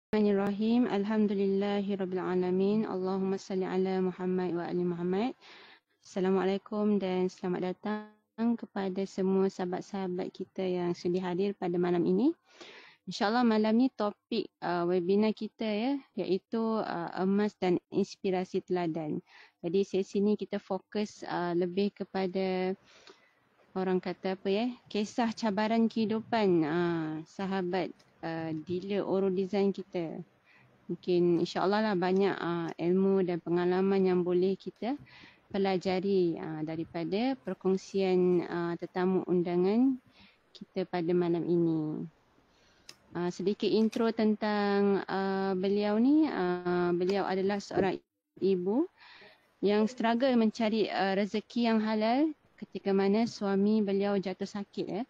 Bismillahirrahmanirrahim. Alhamdulillahirrabbilalamin. Allahumma salli ala Muhammad wa ali Muhammad. Assalamualaikum dan selamat datang kepada semua sahabat-sahabat kita yang sudi hadir pada malam ini. InsyaAllah malam ni topik webinar kita iaitu emas dan inspirasi teladan. Jadi sesi ni kita fokus lebih kepada orang kata kisah cabaran kehidupan sahabat dealer Oro Design kita. Mungkin insyaAllah lah banyak ilmu dan pengalaman yang boleh kita pelajari daripada perkongsian tetamu undangan kita pada malam ini. Sedikit intro tentang beliau ni. Beliau adalah seorang ibu yang struggle mencari rezeki yang halal ketika mana suami beliau jatuh sakit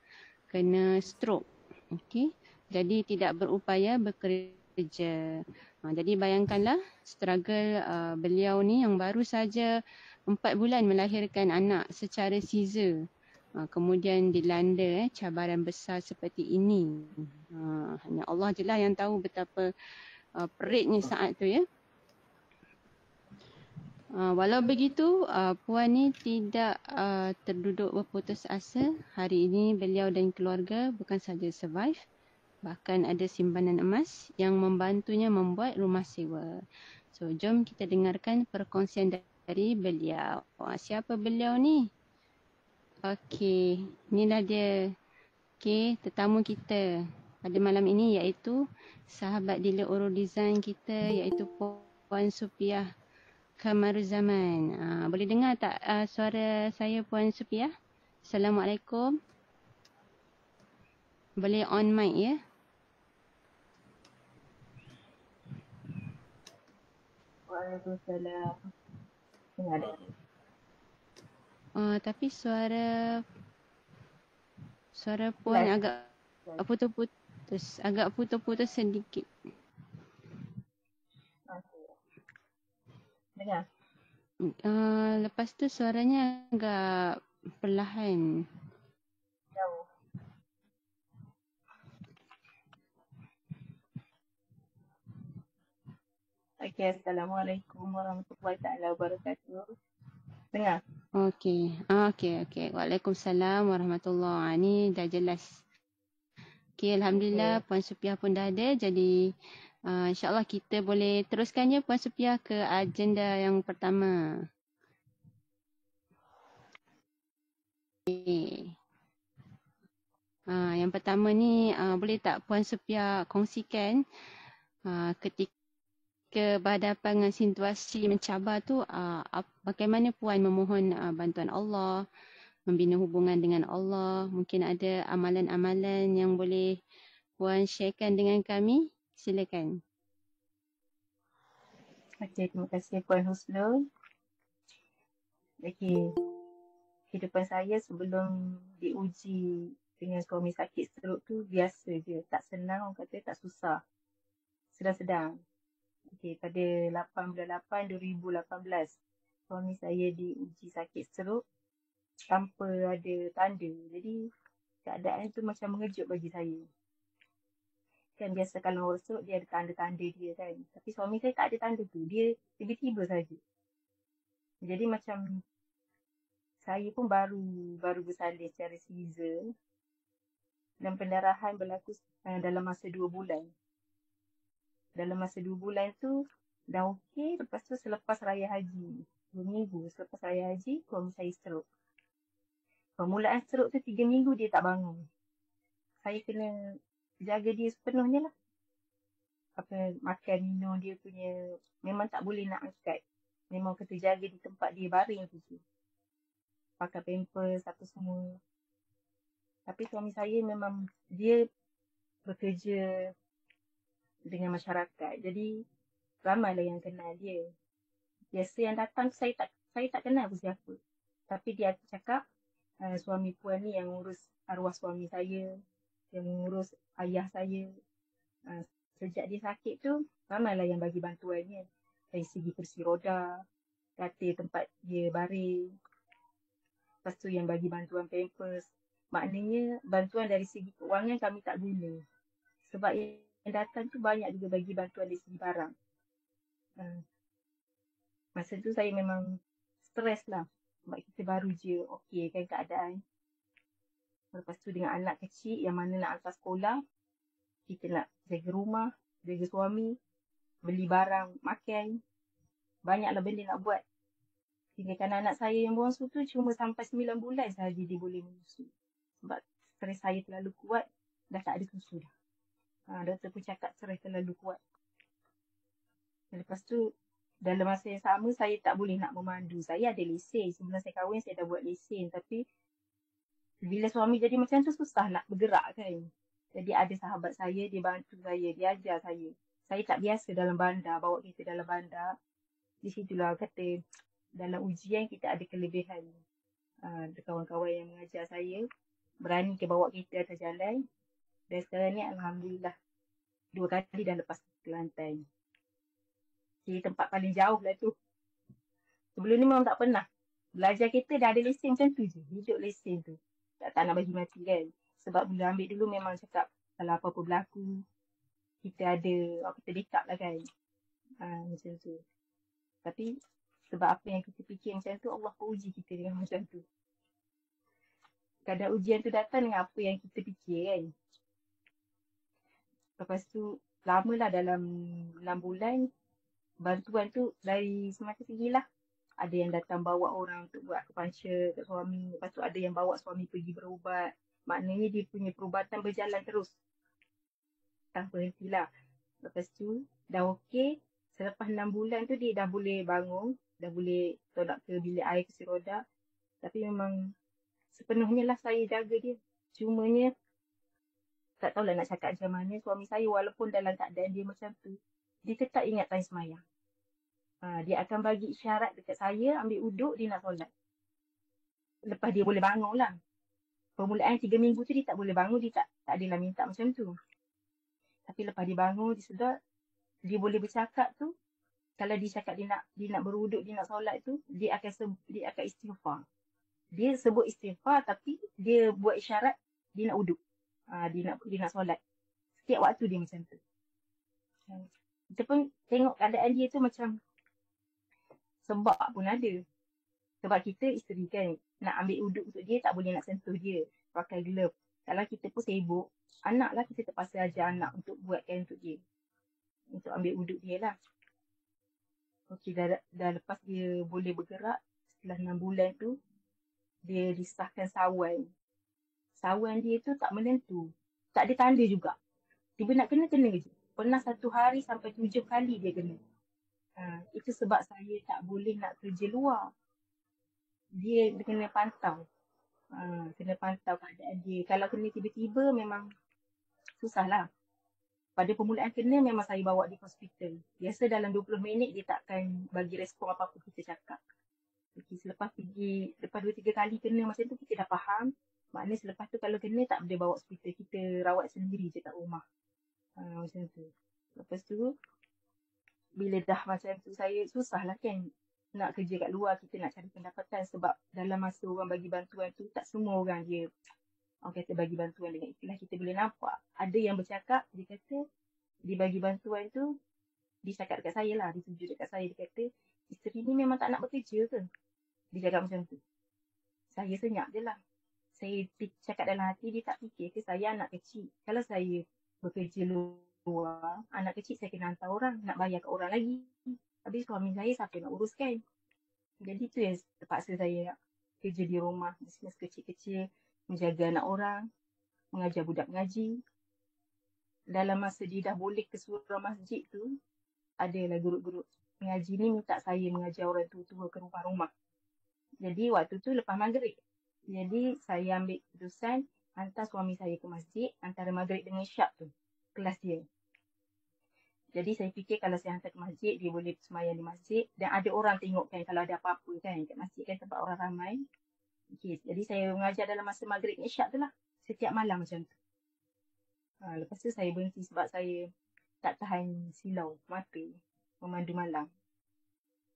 kena stroke. Okey. Jadi tidak berupaya bekerja. Jadi bayangkanlah struggle beliau ni yang baru saja 4 bulan melahirkan anak secara caesar. Kemudian dilanda cabaran besar seperti ini. Hanya Allah je lah yang tahu betapa peritnya saat tu ya. Walau begitu, puan ni tidak terduduk berputus asa. Hari ini beliau dan keluarga bukan saja survive, bahkan ada simpanan emas yang membantunya membuat rumah sewa. So, jom kita dengarkan perkongsian dari beliau. Siapa beliau ni? Okey, inilah dia. Okey, tetamu kita pada malam ini iaitu sahabat dealer Oro Design kita iaitu Puan Supiah Kamaruzaman. Boleh dengar tak suara saya Puan Supiah? Assalamualaikum. Boleh on mic ya? Waalaikumsalam. Tengah ada. Tapi suara puan agak putus-putus sedikit. Okey. Dengar. Lepas tu suaranya agak perlahan. Jauh. Okey, Assalamualaikum warahmatullahi taala wabarakatuh. Dengar? Okey. Okey. Waalaikumsalam warahmatullahi. Ni dah jelas. Okey, alhamdulillah Puan Supiah pun dah ada. Jadi insya-Allah kita boleh teruskan ya Puan Supiah ke agenda yang pertama. Okay. Yang pertama ni boleh tak Puan Supiah kongsikan ketika berhadapan dengan situasi mencabar tu bagaimana Puan memohon bantuan Allah, membina hubungan dengan Allah. Mungkin ada amalan-amalan yang boleh Puan sharekan dengan kami. Silakan. Okey, terima kasih Puan Husnul. Okey. Kehidupan saya sebelum diuji dengan suami sakit stroke tu biasa je. Tak senang, orang kata tak susah. Sedang-sedang. Okey, pada 8 bulan 8 2018 suami saya diuji sakit stroke tanpa ada tanda. Jadi keadaan tu macam mengejut bagi saya. Kan biasa kalau orang stroke dia ada tanda-tanda dia kan. Tapi suami saya tak ada tanda tu. Dia tiba-tiba saja. Jadi macam saya pun baru bersalin secara caesar dan pendarahan berlaku dalam masa 2 bulan. Dalam masa 2 bulan tu dah okey. Lepas tu selepas raya haji, 2 minggu selepas raya haji, suami saya stroke. Permulaan stroke tu 3 minggu dia tak bangun. Saya kena jaga dia sepenuhnya lah. Makan, minum dia punya, memang tak boleh nak angkat. Memang kena jaga di tempat dia baring tu je. Pakai pampers, apa semua. Tapi suami saya memang, dia bekerja dengan masyarakat. Jadi, ramailah yang kenal dia. Biasa yang datang, saya tak kenal pun siapa. Tapi dia cakap, suami puan ni yang urus arwah suami saya, yang mengurus ayah saya. Sejak dia sakit tu, ramailah yang bagi bantuannya. Dari segi kursi roda, katil tempat dia baring. Lepas tu yang bagi bantuan pampers. Maknanya bantuan dari segi keuangan kami tak guna. Sebab yang datang tu banyak juga bagi bantuan dari segi barang. Masa tu saya memang stres lah. Sebab kita baru je okey kan keadaan. Lepas tu dengan anak kecil yang mana nak hantar sekolah, kita nak jaga rumah, jaga suami, beli barang, makan. Banyaklah benda nak buat. Tinggalkan anak saya yang bongsu tu cuma sampai 9 bulan sahaja dia boleh menyusu. Sebab stres saya terlalu kuat, dah tak ada susu dah. Doktor pun cakap stres terlalu kuat. Lepas tu, dalam masa yang sama, saya tak boleh nak memandu. Saya ada lesen. Sebelum saya kahwin, saya dah buat lesen. Tapi, bila suami jadi macam tu, susah nak bergerak kan. Jadi, ada sahabat saya, dia bantu saya, dia ajar saya. Saya tak biasa dalam bandar, bawa kereta dalam bandar. Di situlah kata, dalam ujian kita ada kelebihan. Kawan-kawan yang mengajar saya, berani ke bawa kereta atas jalan. Dan sekarang ni, Alhamdulillah, 2 kali dah lepas Kelantan. Di tempat paling jauh lah tu. Sebelum ni memang tak pernah. Belajar kereta dah ada lesen macam tu je. Hidup lesen tu. Tak nak bagi mati kan. Sebab bila ambil dulu memang cakap kalau apa-apa berlaku, kita ada, kita backup lah kan. Macam tu. Tapi sebab apa yang kita fikir macam tu, Allah pun uji kita dengan macam tu. Kadang ujian tu datang dengan apa yang kita fikir kan. Lepas tu, lamalah dalam 6 bulan, bantuan tu dari semacam segi lah. Ada yang datang bawa orang untuk buat acupuncture kat suami. Lepas tu ada yang bawa suami pergi berubat. Maknanya dia punya perubatan berjalan terus. Tak berhenti lah. Lepas tu dah okey. Selepas 6 bulan tu dia dah boleh bangun. Dah boleh tolak ke bilik air kursi roda. Tapi memang sepenuhnya lah saya jaga dia. Cumanya tak tahulah nak cakap macam mana. Suami saya walaupun dalam keadaan dia macam tu, dia tetap ingat time semayang. Dia akan bagi isyarat dekat saya, ambil uduk, dia nak solat. Lepas dia boleh bangun lah. Permulaan 3 minggu tu dia tak boleh bangun, dia tak adalah minta macam tu. Tapi lepas dia bangun, dia sedar, dia boleh bercakap tu, kalau dia cakap dia nak beruduk, dia nak solat tu, dia akan istighfar. Dia sebut istighfar tapi dia buat isyarat dia nak uduk. Dia nak solat. Setiap waktu dia macam tu. Kita pun tengok keadaan dia tu macam sebab pun ada. Sebab kita isteri kan, nak ambil uduk untuk dia, tak boleh nak sentuh dia. Pakai glove. Kalau kita pun sibuk, anak lah kita terpaksa ajar anak untuk buatkan untuk dia. Untuk ambil uduk dia lah. Okey, dah lepas dia boleh bergerak, setelah 6 bulan tu, dia disahkan sawan. Sawan dia tu tak menentu. Tak ada tanda juga. Tiba nak kena je. Pernah 1 hari sampai 7 kali dia kena. Itu sebab saya tak boleh nak kerja luar. Dia kena pantau. Kena pantau keadaan dia. Kalau kena tiba-tiba memang susah lah. Pada permulaan kena memang saya bawa di hospital. Biasa dalam 20 minit dia takkan bagi respon apa-apa kita cakap. Okay, lepas 2-3 kali kena macam tu kita dah faham. Maknanya selepas tu kalau kena tak boleh bawa hospital. Kita rawat sendiri je kat rumah. Macam tu. Lepas tu bila dah macam tu saya susah lah kan nak kerja kat luar, kita nak cari pendapatan sebab dalam masa orang bagi bantuan tu tak semua orang dia orang kata bagi bantuan dengan ikhlas. Kita boleh nampak ada yang bercakap, dia kata dia bagi bantuan tu, dia cakap dekat saya lah, dia tunjuk dekat saya, dia kata isteri ni memang tak nak bekerja ke, dia cakap macam tu. Saya senyap je lah, saya cakap dalam hati dia tak fikir ke saya anak kecil. Kalau saya bekerja luar, anak kecil saya kena hantar orang, nak bayar kat orang lagi. Habis suami saya siapa nak uruskan. Jadi tu yang terpaksa saya kerja di rumah, bisnes kecil-kecil, menjaga anak orang, mengajar budak mengaji. Dalam masa dia dah boleh ke surau masjid tu, adalah guru-guru mengaji ni minta saya mengajar orang tua-tua ke rumah-rumah. Jadi waktu tu lepas maghrib. Jadi saya ambil keputusan hantar suami saya ke masjid antara maghrib dengan isyak tu, kelas dia. Jadi saya fikir kalau saya hantar ke masjid, dia boleh sembahyang di masjid dan ada orang tengok kan kalau ada apa-apa kan kat masjid kan tempat orang ramai. Okay, jadi saya mengajar dalam masa maghrib dan isyak tu lah. Setiap malam macam tu. Lepas tu saya berhenti sebab saya tak tahan silau mata memandu malam.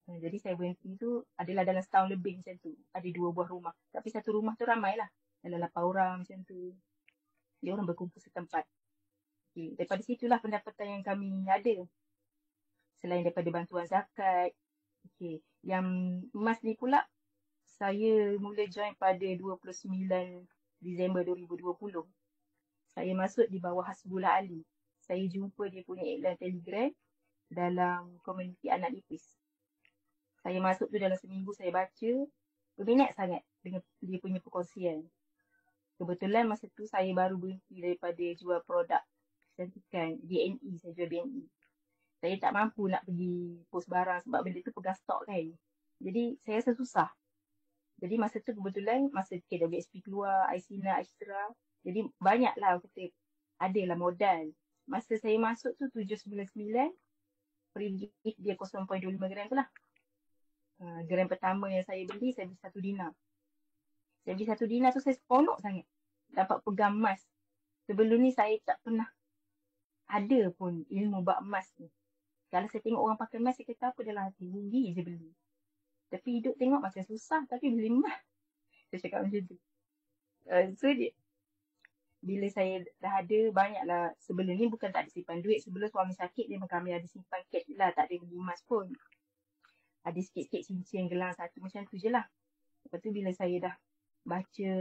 Jadi saya berhenti tu adalah dalam setahun lebih macam tu. Ada 2 buah rumah. Tapi satu rumah tu ramai lah. Dalam 8 orang macam tu. Dia orang berkumpul setempat. Okay. Daripada situlah pendapatan yang kami ada. Selain daripada bantuan zakat. Okay. Yang emas ni pula, saya mula join pada 29 Disember 2020. Saya masuk di bawah Hasbullah Ali. Saya jumpa dia punya iklan Telegram dalam komuniti anak nipis. Saya masuk tu dalam seminggu saya baca, berminat sangat dengan dia punya perkongsian. Kebetulan masa tu saya baru berhenti daripada jual produk kecantikan, BNE, saya jual BNE. Saya tak mampu nak pergi post barang sebab benda tu pegang stok kan. Jadi saya rasa susah. Jadi masa tu kebetulan masa KWSP keluar, Aisina, Astra. Jadi banyaklah kata adalah modal. Masa saya masuk tu 799, per ringgit dia 0.25 gram tu lah. Gram pertama yang saya beli 1 dinar. Saya beli 1 dinar tu saya seronok sangat. Dapat pegang emas. Sebelum ni saya tak pernah ada pun ilmu bab emas ni. Kalau saya tengok orang pakai emas, saya kata apa dalam hati, rugi je beli. Tapi hidup tengok macam susah tapi beli emas. Saya cakap macam tu. So bila saya dah ada banyaklah, sebelum ni bukan tak ada simpan duit. Sebelum suami sakit memang kami ada simpan cash lah, tak ada beli emas pun. Ada sikit-sikit cincin, gelang satu macam tu je lah. Lepas tu bila saya dah baca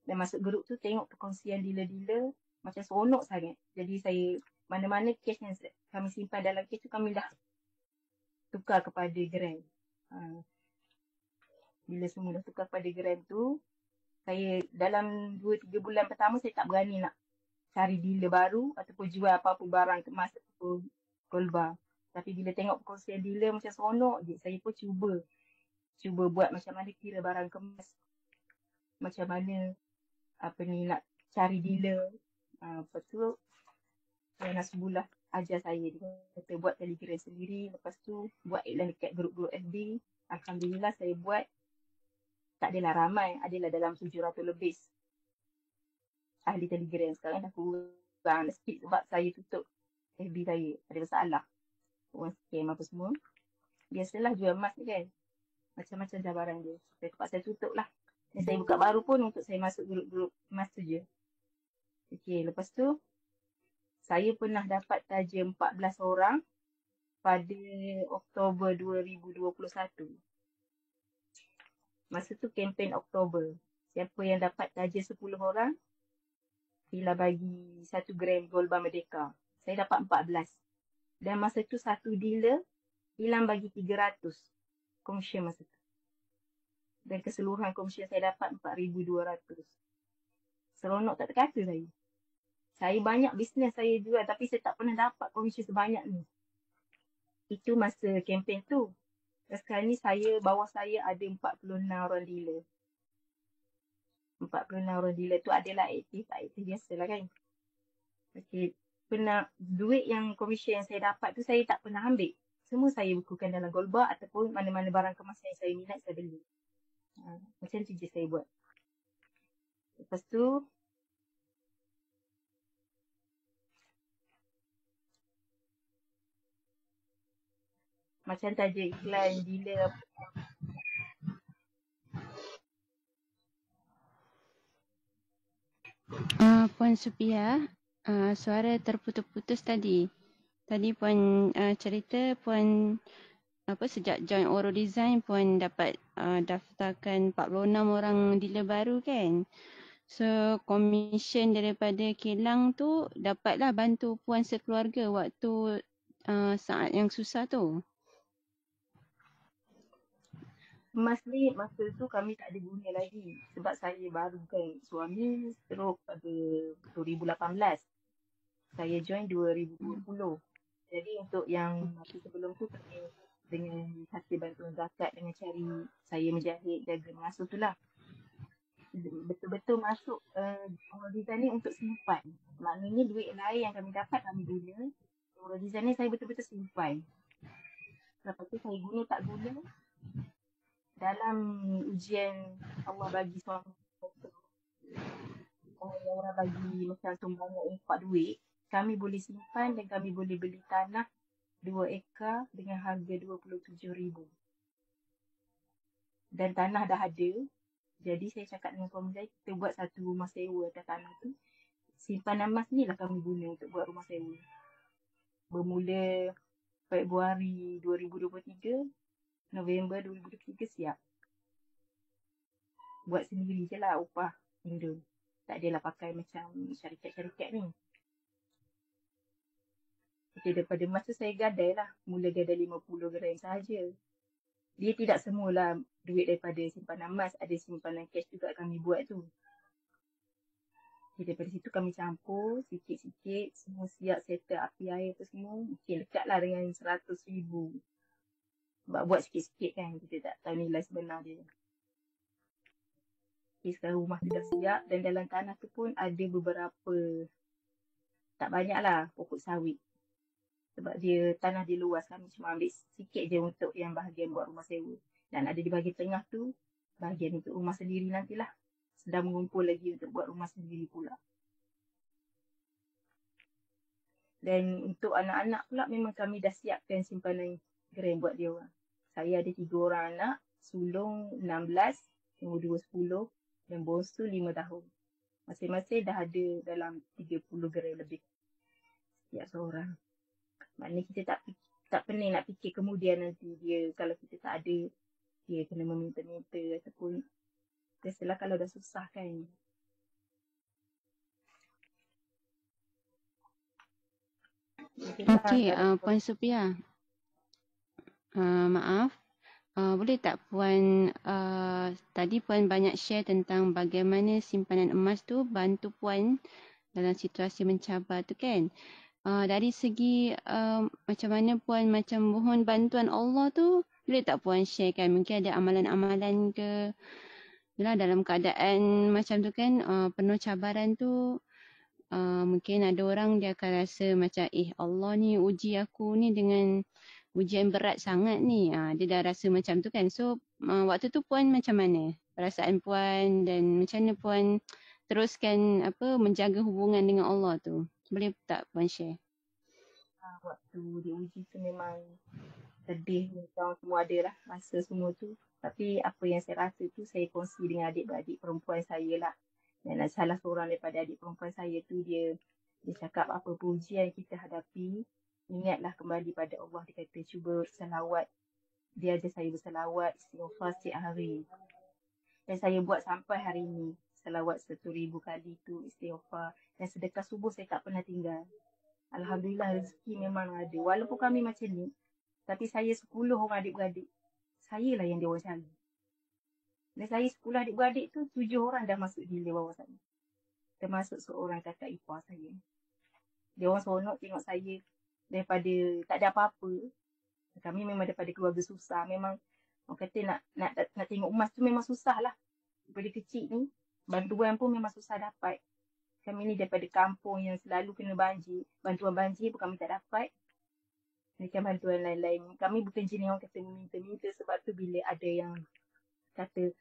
dan masuk grup tu, tengok perkongsian dealer-dealer, macam seronok sangat. Jadi saya, mana-mana cash yang kami simpan dalam cash tu, kami dah tukar kepada gram. Bila semua dah tukar kepada gram tu, saya dalam 2-3 bulan pertama, saya tak berani nak cari dealer baru ataupun jual apa-apa barang kemas ataupun gold bar. Tapi bila tengok perkongsian dealer macam seronok je, saya pun cuba buat macam mana kira barang kemas. Macam mana nak cari dealer. Lepas tu Nasrullah ajar saya, dia kata buat Telegram sendiri. Lepas tu buat iklan dekat grup-grup FB. Alhamdulillah saya buat. Tak adalah ramai, adalah dalam 700 lebih ahli Telegram. Sekarang dah kurang sikit sebab saya tutup FB saya. Ada masalah. Orang scam apa semua. Biasalah jual emas ni kan. Macam-macam cabaran dia. Saya terpaksa tutup lah. Dan saya buka baru pun untuk saya masuk grup-grup emas tu je. Okay, lepas tu saya pernah dapat taja 14 orang pada Oktober 2021. Masa tu kempen Oktober. Siapa yang dapat taja 10 orang, Fila bagi 1 gram gold bar Merdeka. Saya dapat 14. Dan masa tu satu dealer hilang bagi 300 komisen masa tu. Dan keseluruhan komisen saya dapat 4,200. Seronok tak terkata saya. Saya banyak bisnes saya jual tapi saya tak pernah dapat komisen sebanyak ni. Itu masa kempen tu. Dan sekarang ni bawah saya ada 46 orang dealer. 46 orang dealer tu adalah aktif, tak aktif biasalah kan. Okay. Pernah duit yang komisen yang saya dapat tu saya tak pernah ambil. Semua saya bukukan dalam gold bar ataupun mana-mana barang kemas yang saya minat saya beli. Macam tu je saya buat. Lepas tu macam taja iklan dealer. Puan Supia, suara terputus-putus tadi. Tadi Puan cerita Puan sejak join Oro Design Puan dapat daftarkan 46 orang dealer baru kan. So komisen daripada kilang tu dapatlah bantu Puan sekeluarga waktu saat yang susah tu. Emas ni masa tu kami tak ada guna lagi sebab saya baru kan, suami stroke pada 2018. Saya join 2020. Jadi untuk yang masa sebelum tu dengan hasil bantuan zakat dengan cari saya menjahit, jaga mengasuh tu lah. Betul-betul masuk Oro Design ni untuk simpan. Maknanya duit lain yang kami dapat kami guna. Oro Design ni saya betul-betul simpan. Lepas tu saya guna tak guna. Dalam ujian Allah bagi suami orang bagi macam sumbangan infak duit, kami boleh simpan dan kami boleh beli tanah 2 ekar dengan harga 27,000. Dan tanah dah ada. Jadi saya cakap dengan Puan Mujahid, kita buat satu rumah sewa atas tanah tu. simpanan emas ni lah kami guna untuk buat rumah sewa. Bermula Februari 2023, November 2023 siap. Buat sendiri je lah upah Indo. Tak adalah pakai macam syarikat-syarikat ni. Okay, daripada emas tu saya gadai lah. Mula gadai 50 gram sahaja. Dia tidak semualah duit daripada simpanan emas. Ada simpanan cash juga kami buat tu. Okay, daripada situ kami campur sikit-sikit. Semua siap settle api air tu semua. Mungkin dekat lah dengan 100,000. Sebab buat sikit-sikit kan. Kita tak tahu nilai sebenar dia. Okay, sekarang rumah tu dah siap. Dan dalam tanah tu pun ada beberapa, tak banyak lah, pokok sawit. Sebab dia tanah dia luas, kami cuma ambil sikit je untuk yang bahagian buat rumah sewa. Dan ada di bahagian tengah tu, bahagian untuk rumah sendiri nantilah. Sedang mengumpul lagi untuk buat rumah sendiri pula. Dan untuk anak-anak pula memang kami dah siapkan simpanan gram buat dia orang. Saya ada 3 orang anak, sulung 16, nombor 2 10 dan bongsu 5 tahun. Masing-masing dah ada dalam 30 gram lebih setiap seorang. Maknanya kita tak pening nak fikir kemudian nanti dia kalau kita tak ada, dia kena meminta-minta ataupun biasalah kalau dah susah kan. Okey, Puan Sophia. Maaf. Boleh tak Puan, tadi Puan banyak share tentang bagaimana simpanan emas tu bantu Puan dalam situasi mencabar tu kan. Dari segi macam mana Puan macam mohon bantuan Allah tu, boleh tak Puan share kan? Mungkin ada amalan-amalan ke. Yalah, dalam keadaan macam tu kan, penuh cabaran tu, mungkin ada orang dia akan rasa macam Allah ni uji aku ni dengan ujian berat sangat ni. Dia dah rasa macam tu kan. So waktu tu Puan macam mana perasaan Puan dan macam mana Puan teruskan menjaga hubungan dengan Allah tu? Boleh tak Puan share? Waktu diuji tu memang sedih, macam semua ada lah rasa semua tu. Tapi apa yang saya rasa tu saya kongsi dengan adik-beradik perempuan saya lah. Dan salah seorang daripada adik perempuan saya tu dia cakap apa pun ujian kita hadapi, ingatlah kembali pada Allah. Dia kata cuba selawat. Dia ajar saya berselawat, istighfar setiap hari. Dan saya buat sampai hari ini. Selawat 1,000 kali tu istighfar. Dan sedekah subuh saya tak pernah tinggal. Alhamdulillah rezeki memang ada. Walaupun kami macam ni, tapi saya 10 orang adik-beradik. Saya lah yang dia orang cari. Dan saya 10 adik-beradik tu, 7 orang dah masuk di bawah saya. Termasuk seorang kakak ipar saya. Dia orang seronok tengok saya daripada tak ada apa-apa. Kami memang daripada keluarga susah. Memang orang kata nak tengok emas tu memang susah lah. Daripada kecil ni, bantuan pun memang susah dapat. Kami ni daripada kampung yang selalu kena banjir. Bantuan banjir pun kami tak dapat. Macam bantuan lain-lain. Kami bukan jenis orang kata minta-minta. Sebab tu bila ada yang kata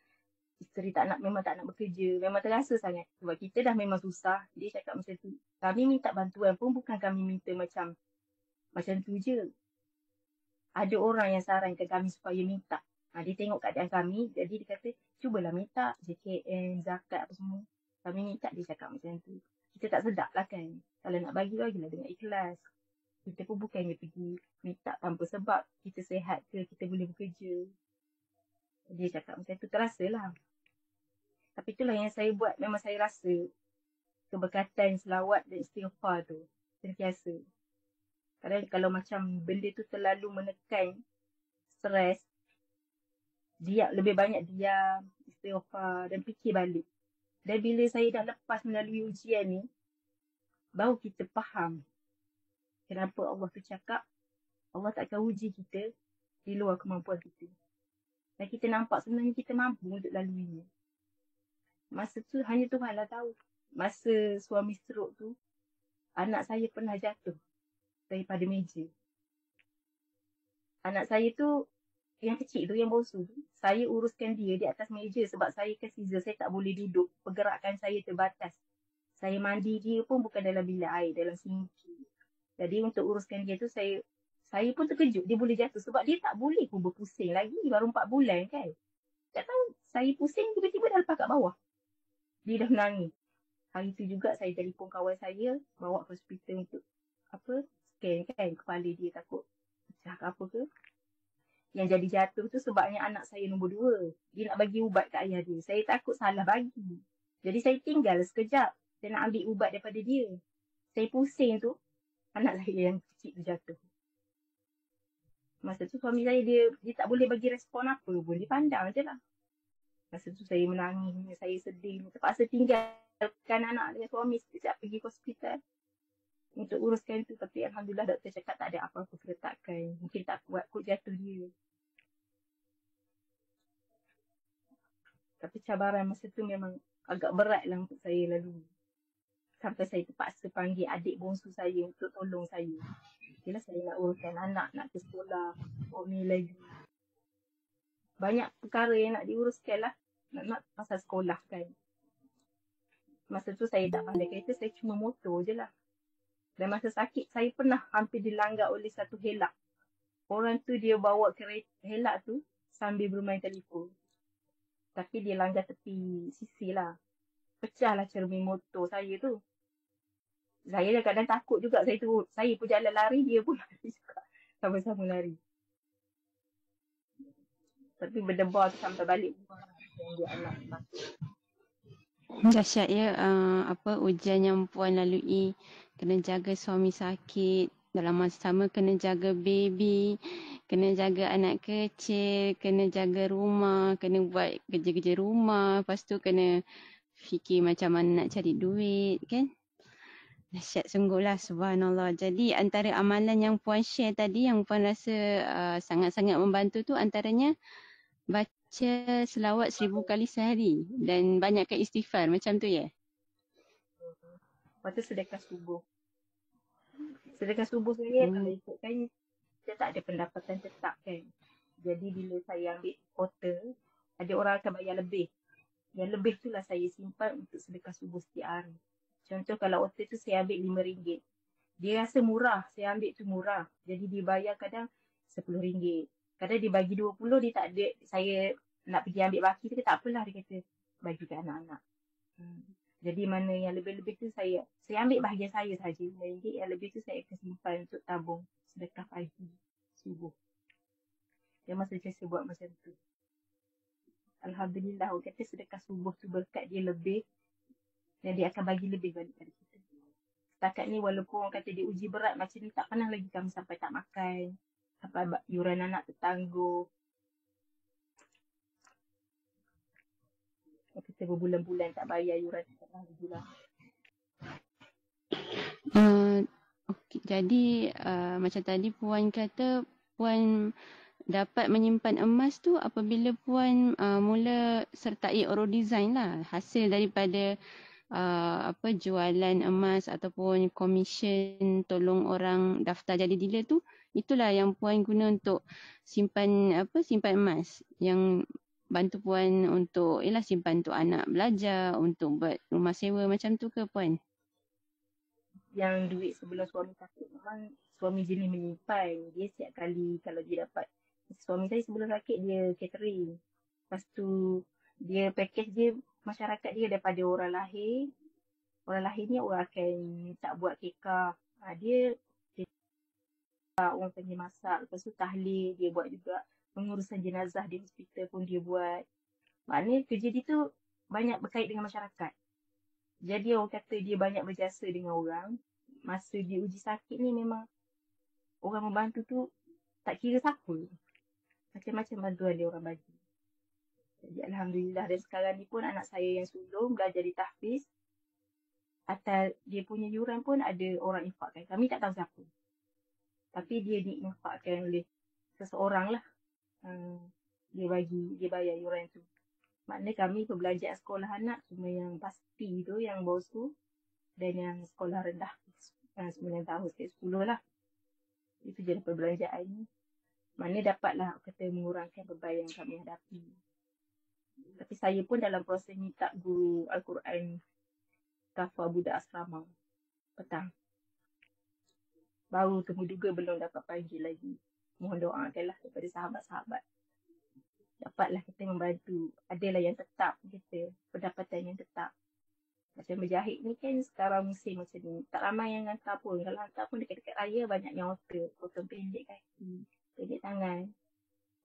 isteri memang tak nak bekerja. Memang terasa sangat. Sebab kita dah memang susah. Dia cakap macam tu. Kami minta bantuan pun bukan kami minta macam tu je. Ada orang yang sarankan kami supaya minta. Dia tengok keadaan kami. Jadi dia kata cubalah minta JKN, zakat apa semua. Kami minta, dia cakap macam tu. Kita tak sedap lah kan. Kalau nak bagilah dengan ikhlas. Kita pun bukannya pergi minta tanpa sebab. Kita sihat ke, kita boleh bekerja. Dia cakap macam tu, terasa lah. Tapi itulah yang saya buat. Memang saya rasa keberkatan selawat dan istighfar tu sentiasa. Kalau macam benda tu terlalu menekan, stres, dia lebih banyak diam, istighfar dan fikir balik. Dan bila saya dah lepas melalui ujian ni, baru kita faham kenapa Allah tu cakap Allah tak akan uji kita di luar kemampuan kita. Dan kita nampak sebenarnya kita mampu untuk laluinya. Masa tu hanya Tuhan lah tahu. Masa suami stroke tu, anak saya pernah jatuh daripada meja. Anak saya tu, yang kecil tu, yang bongsu tu, saya uruskan dia di atas meja sebab saya ke Caesar, saya tak boleh duduk. Pergerakan saya terbatas. Saya mandi dia pun bukan dalam bilik air, dalam sinki. Jadi untuk uruskan dia tu, saya pun terkejut dia boleh jatuh sebab dia tak boleh pun berpusing lagi. Baru 4 bulan kan. Tak tahu, saya pusing tiba-tiba dah lepas kat bawah. Dia dah menangis. Hari tu juga saya telefon kawan saya, bawa ke hospital untuk scan kan kepala dia, takut pecah ke apa ke. Yang jadi jatuh tu sebabnya anak saya nombor 2. Dia nak bagi ubat kat ayah dia. Saya takut salah bagi. Jadi saya tinggal sekejap. Saya nak ambil ubat daripada dia. Saya pusing tu, anak saya yang kecil tu jatuh. Masa tu suami saya dia tak boleh bagi respon apa pun. Dia pandang je lah. Masa tu saya menangis, saya sedih. Terpaksa tinggalkan anak dengan suami sekejap pergi ke hospital untuk uruskan tu. Tapi Alhamdulillah doktor cakap tak ada apa-apa keretakan. Mungkin tak kuat kot jatuh dia. Tapi cabaran masa tu memang agak berat lah untuk saya lalu. Sampai saya terpaksa panggil adik bongsu saya untuk tolong saya. Yelah saya nak uruskan anak, nak ke sekolah, suami lagi. Banyak perkara yang nak diuruskan lah. Nak pasal sekolah kan. Masa tu saya tak pandai kereta, saya cuma motor je lah. Dan masa sakit, saya pernah hampir dilanggar oleh satu helak. Orang tu dia bawa kereta helak tu sambil bermain telefon. Tapi dia langgar tepi sisi lah. Pecahlah cermin motor saya tu. Saya kadang takut juga. Saya pun jalan lari, dia pun lari juga. Sama-sama lari. Tapi berdebar tu sampai balik rumah. Yang dia anak takut. Dahsyat ya, ujian yang puan lalui. Kena jaga suami sakit, dalam masa sama kena jaga baby, kena jaga anak kecil, kena jaga rumah, kena buat kerja-kerja rumah, lepas tu kena fikir macam mana nak cari duit kan. Dahsyat sungguhlah, subhanallah. Jadi antara amalan yang puan share tadi yang puan rasa sangat-sangat membantu tu antaranya baca selawat 1000 kali sehari dan banyakkan istighfar, macam tu ya? Lepas tu sedekah subuh. Sedekah subuh saya kalau ikutkan saya tak ada pendapatan tetap kan. Jadi bila saya ambil kota, ada orang akan bayar lebih. Yang lebih tu lah saya simpan untuk sedekah subuh setiap hari. Contoh kalau OTA tu saya ambil RM5. Dia rasa murah, saya ambil tu murah. Jadi dia bayar kadang RM10. Kadang dia bagi 20, dia tak ada. Saya nak pergi ambil baki tu, tak apalah dia kata bagi ke anak-anak. Jadi mana yang lebih-lebih tu saya ambil bahagian saya saja RM5. Yang lebih tu saya akan simpan untuk tabung sedekah pagi, subuh. Yang masa saya buat macam tu. Alhamdulillah, orang kata sedekah subuh tu berkat dia lebih dan dia akan bagi lebih balik pada kita. Setakat ni walaupun orang kata dia uji berat macam ni, tak pernah lagi kami sampai tak makan, sampai yuran anak tertangguh. Orang kata berbulan-bulan tak bayar yuran, tak pernah lagi lah. Okay. Jadi macam tadi puan kata puan dapat menyimpan emas tu apabila puan mula sertai Orodesign lah, hasil daripada jualan emas ataupun komisen tolong orang daftar jadi dealer tu, itulah yang puan guna untuk simpan emas yang bantu puan untuk simpan untuk anak belajar, untuk buat rumah sewa macam tu ke puan? Yang duit sebelum suami sakit memang suami jenis menyimpan. Dia setiap kali kalau dia dapat, suami saya sebelum sakit dia catering. Lepas tu dia package dia masyarakat dia daripada orang lahir. Orang lahir ni orang akan minta buat kekah. Dia orang panggil masak. Lepas tu tahlil dia buat juga. Pengurusan jenazah di hospital pun dia buat. Maknanya kerja dia tu banyak berkait dengan masyarakat. Jadi orang kata dia banyak berjasa dengan orang. Masa dia uji sakit ni memang orang membantu tu tak kira siapa. Macam-macam bantuan dia orang bagi. Jadi Alhamdulillah. Dan sekarang ni pun anak saya yang sulung belajar di tahfiz. Atas dia punya yuran pun ada orang infakkan. Kami tak tahu siapa. Tapi dia diinfakkan oleh seseorang lah. Dia bayar yuran tu. Maknanya kami pembelajar sekolah anak cuma yang pasti tu, yang bawah dan yang sekolah rendah 9 tahun setiap 10 lah. Itu je perbelanjaan ni. Maknanya dapatlah kata mengurangkan beban yang kami hadapi. Tapi saya pun dalam proses minta guru Al-Quran kafar budak asrama petang. Baru temu-duga belum dapat panggil lagi. Mohon doakanlah daripada sahabat-sahabat. Dapatlah kita membantu. Adalah yang tetap kita, pendapatan yang tetap. Macam berjahit ni kan sekarang musim macam ni. Tak ramai yang hantar pun. Kalau hantar pun dekat-dekat raya banyak yang order. Potong pendek kaki, pendek tangan.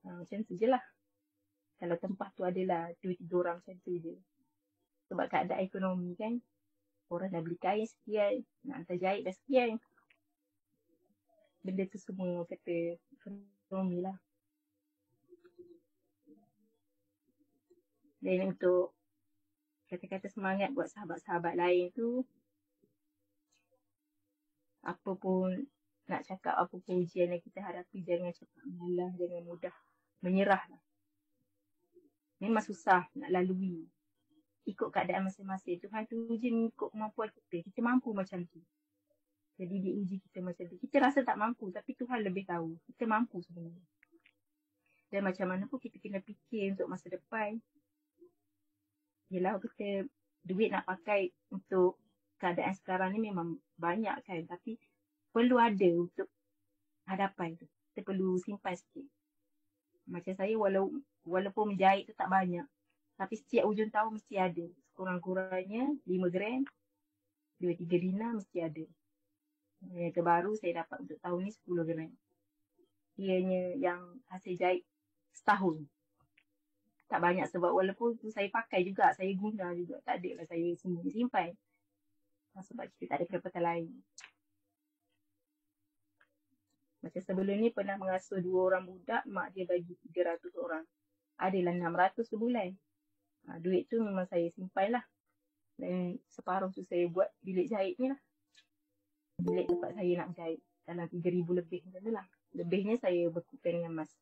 Macam tu je lah. Kalau tempat tu adalah 2-3 orang macam tu je. Sebab keadaan ekonomi kan. Orang dah beli kain sekian. Nak hantar jahit dah sekian. Benda tu semua kata ekonomi lah. Dan untuk kata-kata semangat buat sahabat-sahabat lain tu, apa pun nak cakap, apa pun ujian yang kita hadapi, jangan cepat mengalah, jangan mudah menyerah lah. Memang susah nak lalui. Ikut keadaan masing-masing. Tuhan tu uji mengikut kemampuan kita. Kita mampu macam tu. Jadi dia uji kita macam tu. Kita rasa tak mampu, tapi Tuhan lebih tahu. Kita mampu sebenarnya. Dan macam mana pun kita kena fikir untuk masa depan. Yelah, kita duit nak pakai untuk keadaan sekarang ni memang banyak kan. Tapi perlu ada untuk hadapan tu. Kita perlu simpan sikit. Macam saya walaupun menjahit tu tak banyak. Tapi setiap hujung tahun mesti ada. Kurang-kurangnya 5 gram, 2-3 dinar mesti ada. Yang terbaru saya dapat untuk tahun ni 10 gram. Ianya yang hasil jahit setahun. Tak banyak sebab walaupun tu saya pakai juga, saya guna juga. Tak ada lah saya semua simpan. Sebab kita tak ada pendapatan lain. Macam sebelum ni pernah mengasuh 2 orang budak, mak dia bagi 300 orang. Adalah 600 sebulan. Duit tu memang saya simpan lah. Dan separuh tu saya buat bilik jahit ni lah. Bilik tempat saya nak jahit. Dalam 3,000 lebih macam tu lah. Lebihnya saya bekukan dengan emas.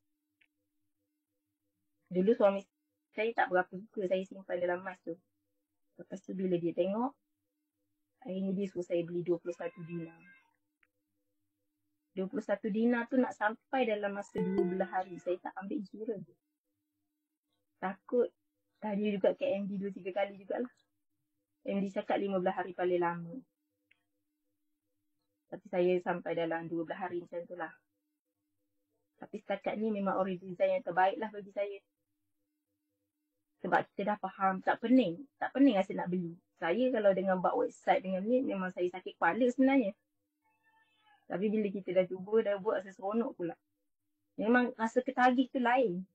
Dulu suami saya tak berapa suka saya simpan dalam emas tu. Lepas tu bila dia tengok, akhirnya dia suruh saya beli 21 dinar. 21 dinar tu nak sampai dalam masa 12 hari. Saya tak ambil insurans. Takut. Tanya juga ke MD 2-3 kali jugalah. MD cakap 15 hari paling lama. Tapi saya sampai dalam 12 hari macam tu lah. Tapi setakat ni memang ori design yang terbaik lah bagi saya. Sebab kita dah faham. Tak pening. Tak pening rasa nak beli. Saya kalau dengan buat website dengan ni, memang saya sakit kepala sebenarnya. Tapi bila kita dah cuba, dah buat rasa seronok pula. Memang rasa ketagih tu lain.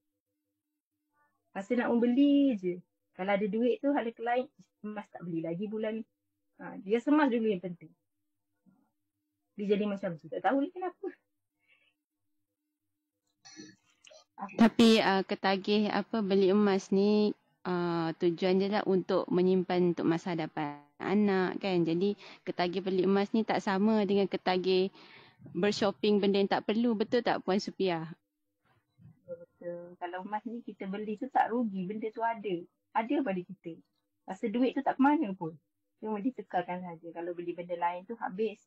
Rasa nak membeli je. Kalau ada duit tu, ada lain, emas tak beli lagi bulan ni. Dia semas dulu yang penting. Dia jadi macam tu. Tak tahu lah kenapa. Tapi ketagih beli emas ni tujuan dia lah untuk menyimpan untuk masa hadapan anak kan. Jadi ketagih beli emas ni tak sama dengan ketagih bershopping benda yang tak perlu. Betul tak Puan Supiah? Betul. Kalau emas ni kita beli tu tak rugi. Benda tu ada. Ada pada kita. Rasa duit tu tak ke mana pun. Cuma ditekarkan saja. Kalau beli benda lain tu habis.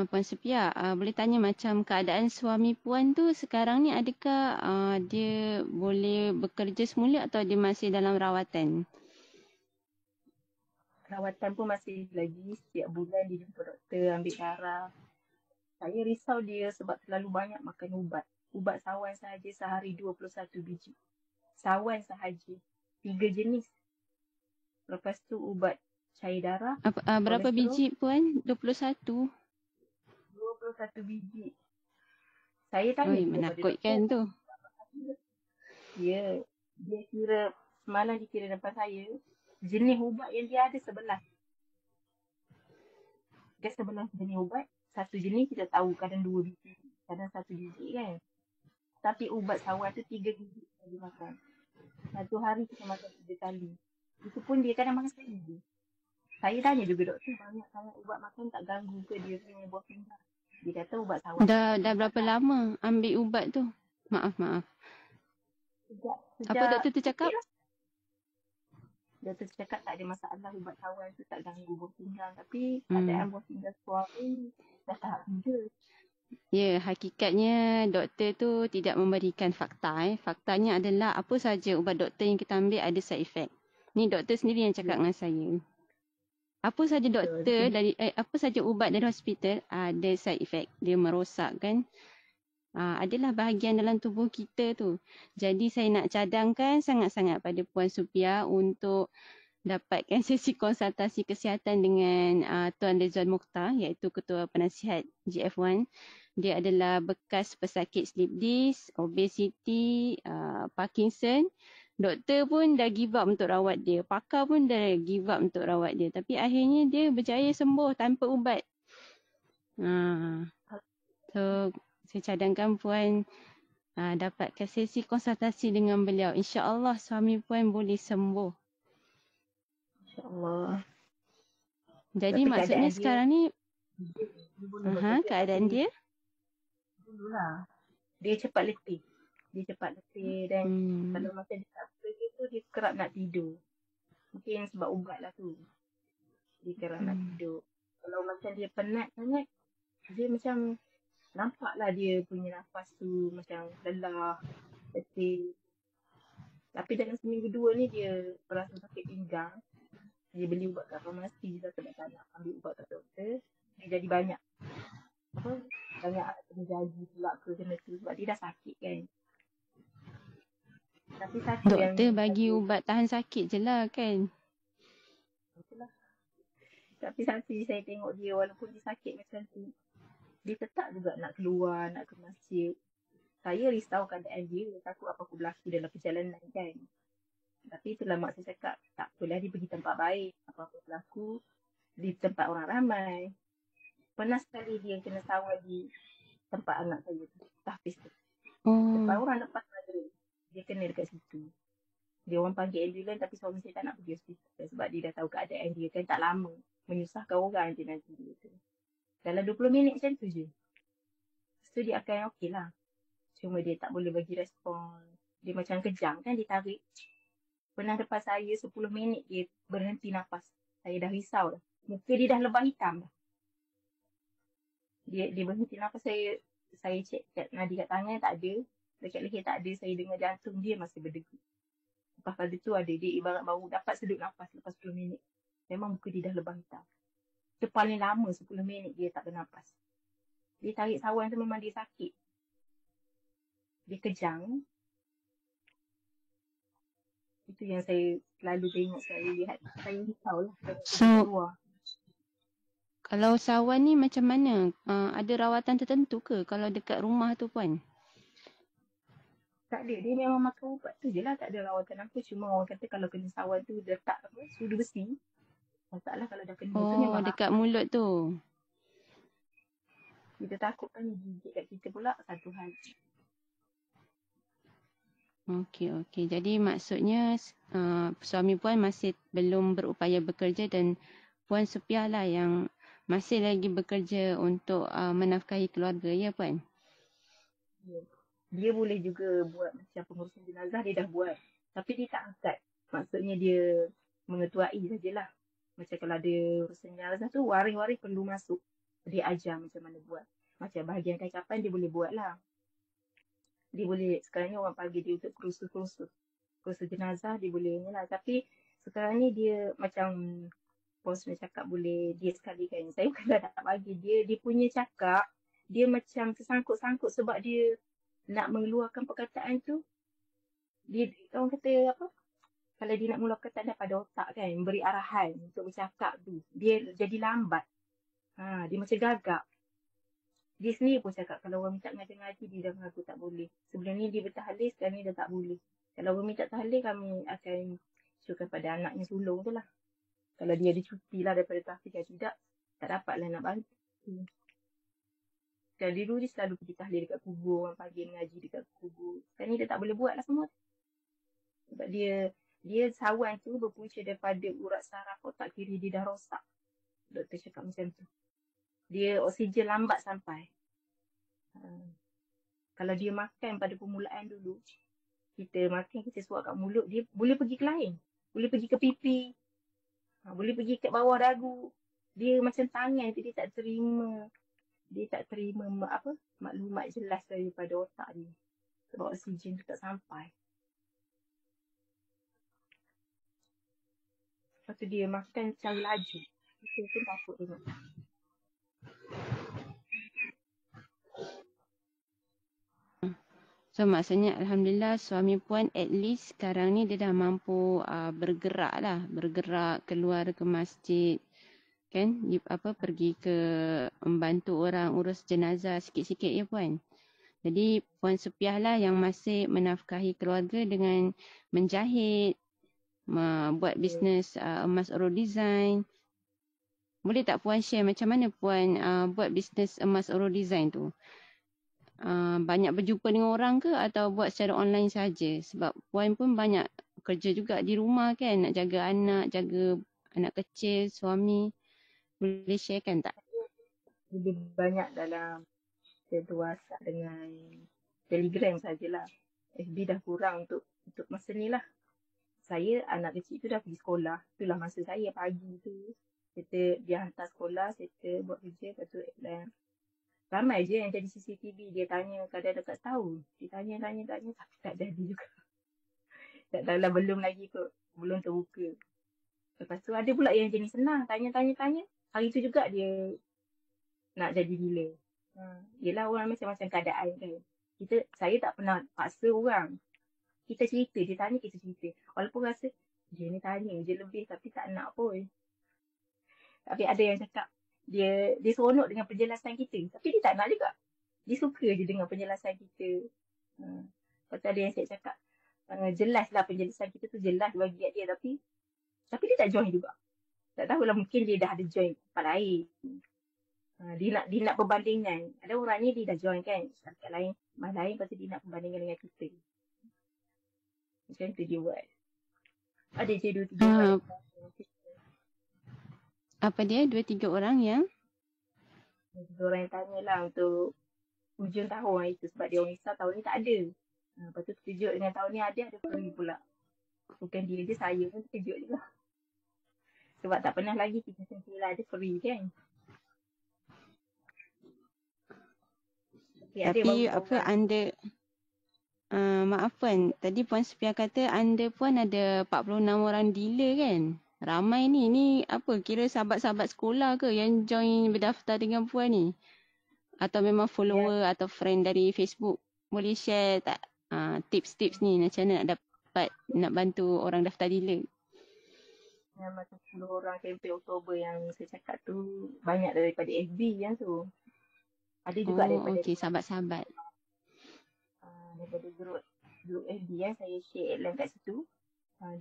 Puan Supiah, boleh tanya macam keadaan suami Puan tu sekarang ni adakah dia boleh bekerja semula atau dia masih dalam rawatan? Rawatan pun masih lagi. Setiap bulan dia jumpa doktor, ambil darah. Saya risau dia sebab terlalu banyak makan ubat. Ubat sawan sahaja sehari 21 biji. Sawan sahaja. 3 jenis. Lepas tu ubat cair darah. Berapa biji Puan? 21? 21 biji. Saya tanya juga pada menakutkan tu. Ya, dia kira, semalam dia kira depan saya, jenis ubat yang dia ada 11. Dia 11 jenis ubat. Satu jenis kita tahu kadang 2 biji, kadang 1 biji kan. Tapi ubat sawan tu 3 biji dia makan. Satu hari kita makan 3 kali. Itu pun dia kadang makan sekali je. Saya tanya juga doktor, banyak sangat ubat makan tak ganggu ke dia punya buah pinggang? Dia kata ubat sawan. Dah berapa lama ambil ubat tu? Maaf. Apa doktor tu cakap? Doktor cakap tak ada masalah, ubat sawan tu tak ganggu buah pinggang. Tapi keadaan buah pinggang suami dah tahap 3. Ya, hakikatnya doktor tu tidak memberikan fakta. Faktanya adalah apa saja ubat doktor yang kita ambil ada side effect. Ni doktor sendiri yang cakap dengan saya. Apa saja doktor dari apa saja ubat dari hospital ada side effect. Dia merosakkan adalah bahagian dalam tubuh kita tu. Jadi saya nak cadangkan sangat-sangat pada Puan Supia untuk dapatkan sesi konsultasi kesihatan dengan Tuan Rizwan Mokhtar, iaitu Ketua Penasihat GF1. Dia adalah bekas pesakit slip disc, obesity, Parkinson. Doktor pun dah give up untuk rawat dia. Pakar pun dah give up untuk rawat dia. Tapi akhirnya dia berjaya sembuh tanpa ubat. So, saya cadangkan Puan dapatkan sesi konsultasi dengan beliau. InsyaAllah suami Puan boleh sembuh. InsyaAllah. Jadi Tapi maksudnya keadaan dia, sekarang ni, dia boleh bekerja. keadaan tapi dia? dululah. Dia cepat letih. Dan kalau masa dia tak bekerja tu, dia kerap nak tidur. Mungkin sebab ubat lah tu. Dia kerap nak tidur. Kalau macam dia penat sangat, dia macam nampaklah dia punya nafas tu macam lelah, letih. Tapi dalam seminggu 2 ni dia rasa sakit pinggang. Dia beli ubat kat farmasi, dia tak nak ambil ubat kat doktor. Dia jadi banyak kena jaga pula ke kena tu sebab dia dah sakit kan. Tapi satu Doktor bagi ubat tahan sakit je lah kan. itulah. Tapi satu saya tengok dia walaupun dia sakit macam tu, dia tetap juga nak keluar, nak ke masjid. Saya risau keadaan dia, takut apa-apa berlaku dalam perjalanan kan. Tapi itulah mak saya cakap, tak apalah dia pergi tempat baik, apa-apa berlaku di tempat orang ramai. Pernah sekali dia kena sawal di tempat anak saya tu, tahfiz tu. Lepas orang lepas maghrib, dia kena dekat situ. Dia orang panggil ambulans tapi suami saya tak nak pergi hospital sebab dia dah tahu keadaan dia kan tak lama. Menyusahkan orang je nanti dia tu. Dalam 20 minit macam tu je. So dia akan okey lah. Cuma dia tak boleh bagi respon. Dia macam kejang kan dia tarik. Pernah depan saya 10 minit dia berhenti nafas. Saya dah risau dah. Muka dia dah lebah hitam dah. Dia berhenti nafas, saya cek kat nadi kat tangan tak ada. Dekat leher tak ada, saya dengar jantung dia masih berdegup. Lepas pada tu ada dia ibarat baru dapat sedut nafas lepas 10 minit. Memang muka dia dah lebah hitam. Itu paling lama 10 minit dia tak bernafas. Dia tarik sawan tu memang dia sakit. Dia kejang. Itu yang saya selalu tengok, saya lihat. Saya risau lah. So, kalau sawan ni macam mana? Ada rawatan tertentu ke kalau dekat rumah tu Puan? Tak ada. Dia memang makan ubat tu je lah. Tak ada rawatan apa. Cuma orang kata kalau kena sawan tu letak sudu besi. Masalah kalau dah kena tu memang Dekat mulut tu. kita takut kan gigit kat kita pula satu hal. Okey. Jadi maksudnya suami Puan masih belum berupaya bekerja dan Puan Supia lah yang masih lagi bekerja untuk menafkahi keluarga, ya Puan? Dia boleh juga buat macam pengurusan jenazah, dia dah buat. Tapi dia tak angkat. Maksudnya dia mengetuai sajalah. Macam kalau ada urusan jenazah tu, waris-waris perlu masuk. Dia ajar macam mana buat. Macam bahagian kain-kapan dia boleh buat lah. Dia boleh, sekarang ni orang panggil dia untuk kursus jenazah, dia boleh ni lah. Tapi sekarang ni dia macam bos punya cakap boleh dia sekali kan. Saya kalau nak bagi dia punya cakap, dia macam tersangkut-sangkut sebab dia nak mengeluarkan perkataan tu. Dia orang kata apa? Kalau dia nak mengeluarkan perkataan daripada otak kan, beri arahan untuk bercakap tu. Dia jadi lambat. Dia macam gagap. Dia sendiri pun cakap kalau orang minta ngaji-ngaji dia dah mengaku tak boleh. Sebelum ni dia bertahlil, sekarang ni dah tak boleh. Kalau orang minta tahlil kami akan syurkan pada anaknya sulung tu lah. Kalau dia ada cuti lah daripada tahfiz kan tidak, tak dapat lah nak bantu. Dan dulu dia selalu pergi tahlil dekat kubur, orang panggil ngaji dekat kubur. Sekarang ni dia tak boleh buat lah semua. Sebab dia sawan tu berpunca daripada urat saraf otak kiri dia dah rosak. Doktor cakap macam tu. Dia oksigen lambat sampai. Kalau dia makan pada permulaan dulu, kita makan, kita suap kat mulut, dia boleh pergi ke lain. Boleh pergi ke pipi. Boleh pergi kat bawah dagu. Dia macam tangan tu dia tak terima maklumat jelas daripada otak dia. Sebab oksigen tu tak sampai. Lepas tu dia makan secara laju. Kita pun takut tengok. So maksudnya Alhamdulillah suami puan at least sekarang ni dia dah mampu bergerak lah. Bergerak keluar ke masjid. Kan? Pergi ke membantu orang urus jenazah sikit-sikit ya puan. Jadi Puan Supiah lah yang masih menafkahi keluarga dengan menjahit, buat bisnes emas Oro Design. Boleh tak Puan share macam mana Puan buat bisnes emas Oro Design tu? Banyak berjumpa dengan orang ke atau buat secara online saja? Sebab Puan pun banyak kerja juga di rumah kan, nak jaga anak kecil, suami. Boleh sharekan tak? Lebih banyak dalam WhatsApp dengan Telegram sajalah. FB dah kurang untuk masa ni lah. Saya anak kecil tu dah pergi sekolah. Itulah masa saya pagi tu. Kita dia hantar sekolah, kita buat kerja, lepas tu ramai je yang jadi CCTV. Dia tanya kadang dekat setahun. Dia tanya tapi tak jadi juga. Tak dalam belum lagi kot. Belum terbuka. Lepas tu ada pula yang jenis senang. Tanya. Hari tu juga dia nak jadi dealer. Yelah orang macam-macam keadaan kan. Saya tak pernah paksa orang. Kita cerita, dia tanya kita cerita. Walaupun rasa dia ni tanya je lebih tapi tak nak pun. Tapi ada yang cakap dia seronok dengan penjelasan kita. Tapi dia tak nak juga. Dia suka je dengan penjelasan kita. Lepas tu ada yang saya cakap jelas lah penjelasan kita tu jelas bagi dia tapi dia tak join juga. Tak tahulah mungkin dia dah ada join tempat lain. Dia nak perbandingan. Ada orang ni dia dah join kan syarikat lain, mas lain, lepas tu dia nak perbandingan dengan kita. Macam tu dia buat. Ada je 2-3 orang. Apa dia 2-3 orang yang? 2 orang yang tanya lah untuk hujung tahun itu sebab dia orang risau tahun ni tak ada. Lepas tu terkejut dengan tahun ni ada free pula. Bukan dia je, saya pun terkejut juga. Sebab tak pernah lagi kita sentuh lah ada free kan. Tapi anda maaf Puan, tadi Puan Supiah kata anda Puan ada 46 orang dealer kan? Ramai ni. Ni kira sahabat-sahabat sekolah ke yang join berdaftar dengan Puan ni? Atau memang follower atau friend dari Facebook? Boleh share tak tips-tips ni macam mana nak bantu orang daftar dealer? Yang macam 10 orang kempen Oktober yang saya cakap tu banyak daripada FB yang tu. Ada juga daripada sahabat-sahabat. Daripada grup FB yang saya share outline kat situ.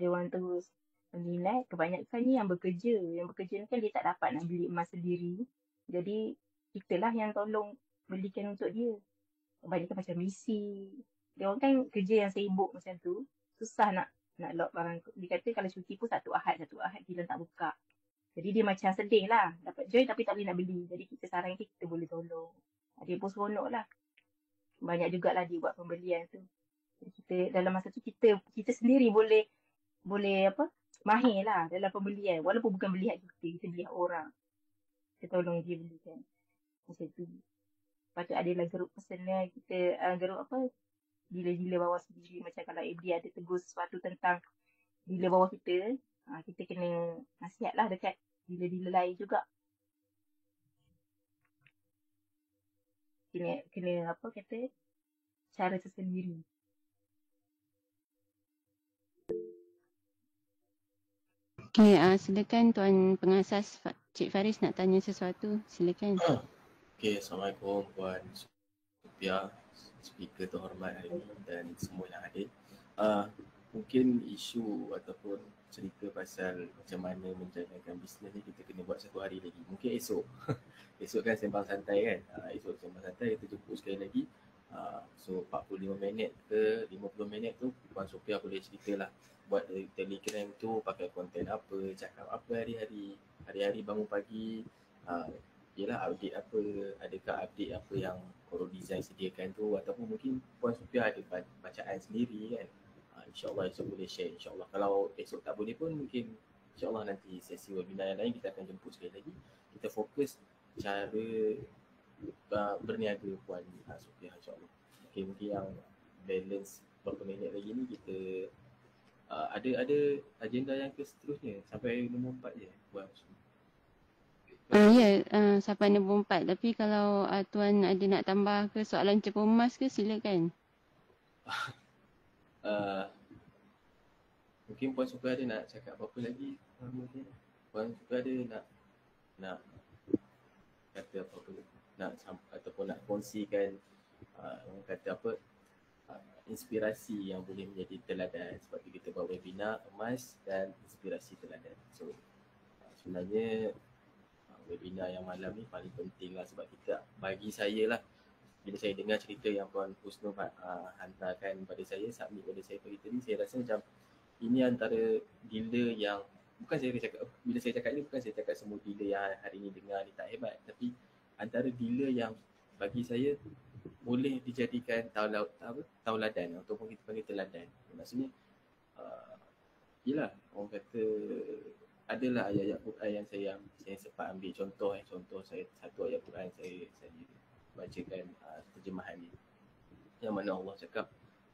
Dia orang terus minat. Kebanyakan ni yang bekerja. Yang bekerja ni kan dia tak dapat nak beli emas sendiri. Jadi kita lah yang tolong belikan untuk dia. Kebanyakan macam misi. Dia orang kan kerja yang sibuk macam tu. Susah nak lock barang. Dia kata kalau cuti pun satu ahad kilang tak buka. Jadi dia macam sedih lah. Dapat join tapi tak boleh nak beli. Jadi kita saran kita boleh tolong. Dia pun seronok lah. Banyak jugalah dia buat pembelian tu. Kita dalam masa tu kita sendiri boleh mahir lah dalam pembelian. Walaupun bukan beli hak kita beli hak orang. Kita tolong dia belikan. Macam tu. Lepas tu adalah grup personal kita, grup dealer-dealer bawah sendiri. Macam kalau AD ada tegur sesuatu tentang dealer bawah kita, kita kena nasihat lah dekat dealer-dealer lain juga. Kena cara tersendiri. Okay, silakan Tuan Pengasas Cik Faris nak tanya sesuatu. Silakan. Okay, Assalamualaikum Puan Supiah, speaker terhormat hari ini dan semua yang hadir. Mungkin isu ataupun cerita pasal macam mana menjalankan bisnes ni kita kena buat satu hari lagi. Mungkin esok. Esok kan sembang santai kan. Esok sembang santai kita jemput sekali lagi. So 45 minit ke 50 minit tu Puan Supiah boleh ceritalah buat Telegram tu pakai konten apa, cakap apa hari-hari bangun pagi. Yelah update apa, adakah update apa yang Oro Design sediakan tu ataupun mungkin Puan Supiah ada bacaan sendiri kan. InsyaAllah esok boleh share insyaAllah. Kalau esok tak boleh pun mungkin InsyaAllah nanti sesi webinar yang lain kita akan jemput sekali lagi. Kita fokus cara berniaga Puan Supiah insyaAllah. Okay, mungkin yang balance berapa minit lagi ni kita ada agenda yang seterusnya sampai nombor 4 je Puan Supiah. Sampai nombor 4. Tapi kalau Tuan ada nak tambah ke soalan cepu emas ke silakan. uh, mungkin Puan Suka ada nak cakap apa-apa lagi? Mungkin Puan Suka ada nak kata apa-apa, ataupun nak kongsikan orang kata apa, inspirasi yang boleh menjadi teladan. Sebab tu kita buat webinar emas dan inspirasi teladan. So sebenarnya webinar yang malam ni paling penting lah, sebab kita, bagi saya lah, bila saya dengar cerita yang Puan Husnul hantarkan pada saya, submit pada saya pagi tadi, saya rasa macam ini antara dealer yang, bukan saya cakap, bila saya cakap ni bukan saya cakap semua dealer yang hari ni dengar ni tak hebat, tapi antara dealer yang bagi saya boleh dijadikan tauladan ataupun kita panggil teladan. Maksudnya yelah, orang kata adalah ayat-ayat Quran yang saya sempat ambil contoh. Contoh saya satu ayat Quran saya bacakan terjemahan ni, yang mana Allah cakap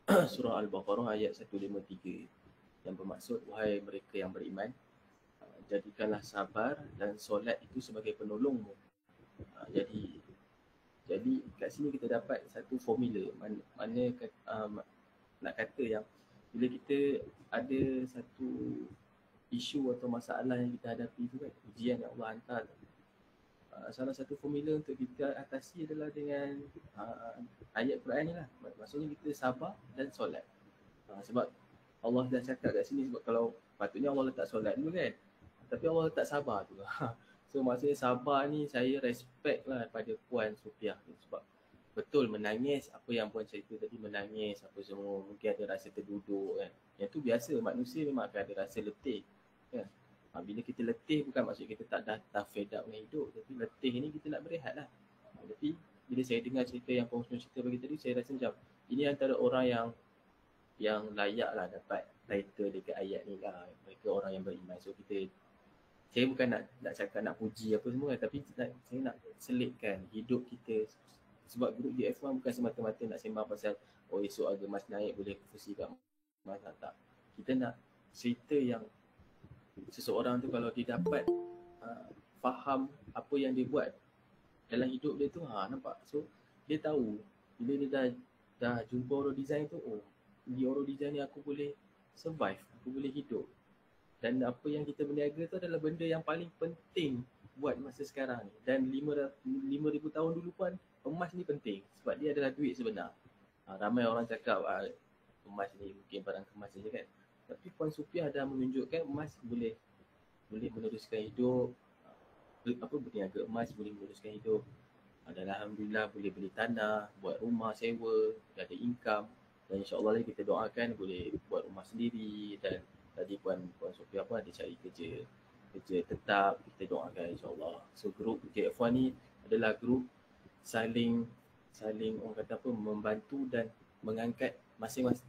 surah Al-Baqarah ayat 153 yang bermaksud, wahai mereka yang beriman, jadikanlah sabar dan solat itu sebagai penolongmu. Jadi kat sini kita dapat satu formula mana nak kata yang bila kita ada satu isu atau masalah yang kita hadapi tu kan, ujian yang Allah hantar tu, salah satu formula untuk kita atasi adalah dengan ayat Quran ni lah. Maksudnya kita sabar dan solat. Sebab Allah dah cakap kat sini, sebab kalau patutnya Allah letak solat dulu kan, tapi Allah letak sabar tu. So maksudnya sabar ni saya respect lah pada Puan Sufiah ni, sebab betul menangis, apa yang Puan cerita tadi, menangis apa semua, mungkin ada rasa terduduk kan. Yang tu biasa, manusia memang akan ada rasa letih kan. Bila kita letih bukan maksud kita tak fed up dengan hidup, tapi letih ni kita nak berehat lah. Tapi bila saya dengar cerita yang Puan Husnul cerita bagi tadi, saya rasa macam ini antara orang yang layak lah dapat title dekat ayat ni lah. Mereka orang yang beriman. So saya bukan nak cakap nak puji apa semua, tapi saya nak selitkan hidup kita. Sebab grup GF1 bukan semata-mata nak sembang pasal esok harga emas naik boleh fusi kat emas, tak. Kita nak cerita yang seseorang tu kalau dia dapat faham apa yang dia buat dalam hidup dia tu, nampak. So dia tahu bila dia dah jumpa Oro Design tu, di Oro Design ni aku boleh survive, aku boleh hidup. Dan apa yang kita berniaga tu adalah benda yang paling penting buat masa sekarang ni. Dan 5,000 tahun dulu pun emas ni penting sebab dia adalah duit sebenar. Ramai orang cakap emas ni mungkin barang kemas saja kan. Tapi Puan Sufiah dah menunjukkan emas boleh meneruskan hidup. Berniaga emas boleh meneruskan hidup. Dan alhamdulillah boleh beli tanah, buat rumah sewa, dah ada income. Dan insya-Allah kita doakan boleh buat rumah sendiri. Dan tadi Puan Sufiah pun ada cari kerja tetap, kita doakan insya-Allah. So grup JF1 ni adalah grup saling orang kata apa, membantu dan mengangkat masing-masing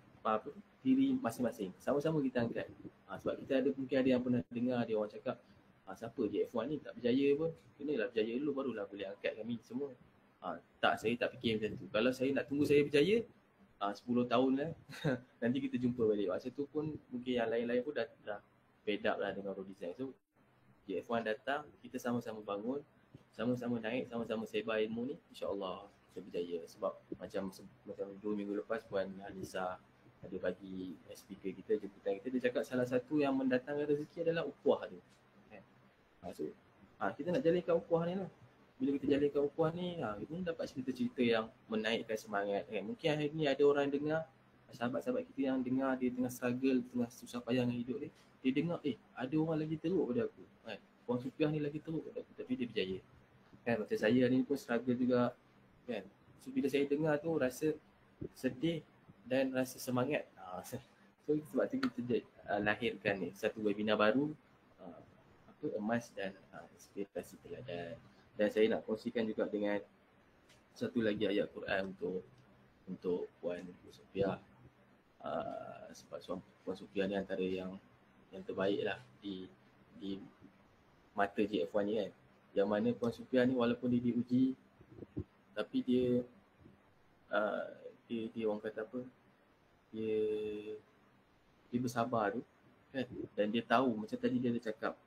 diri masing-masing. Sama-sama kita angkat. Sebab kita mungkin ada yang pernah dengar dia orang cakap, siapa JF1 ni tak berjaya pun, kenalah berjaya dulu barulah boleh angkat kami semua. Tak, saya tak fikir macam tu. Kalau saya nak tunggu saya berjaya 10 tahun lah nanti kita jumpa balik. Masa tu pun mungkin yang lain-lain pun dah fed up lah dengan Oro Design. So JF1 datang, kita sama-sama bangun, sama-sama naik, sama-sama sebar ilmu ni, insya-Allah kita berjaya. Sebab macam 2 minggu lepas Puan Hanisa ada bagi speaker kita, jemputan kita, dia cakap salah satu yang mendatangkan rezeki adalah ukhuwah tu. So kita nak jalinkan ukhuwah ni lah. Bila kita jalinkan ukhuwah ni, ini dapat cerita-cerita yang menaikkan semangat kan. Mungkin hari ni ada orang dengar, sahabat-sahabat kita yang dengar, dia tengah struggle, tengah susah payah dengan hidup dia dengar, ada orang lagi teruk pada aku kan. Puan Sufiah ni lagi teruk pada aku, tapi dia berjaya kan. Macam saya hari ni pun struggle juga kan. So bila saya dengar tu rasa sedih dan rasa semangat. So sebab tu kita lahirkan ni satu webinar baru, emas dan inspirasi teladan. Dan saya nak kongsikan juga dengan satu lagi ayat Quran untuk Puan Sufiah. Sebab Puan Sufiah ni antara yang terbaik lah di mata JF1 ni kan. Yang mana Puan Sufiah ni walaupun dia diuji, tapi dia orang kata apa, dia bersabar tu kan. Dan dia tahu, macam tadi dia ada cakap,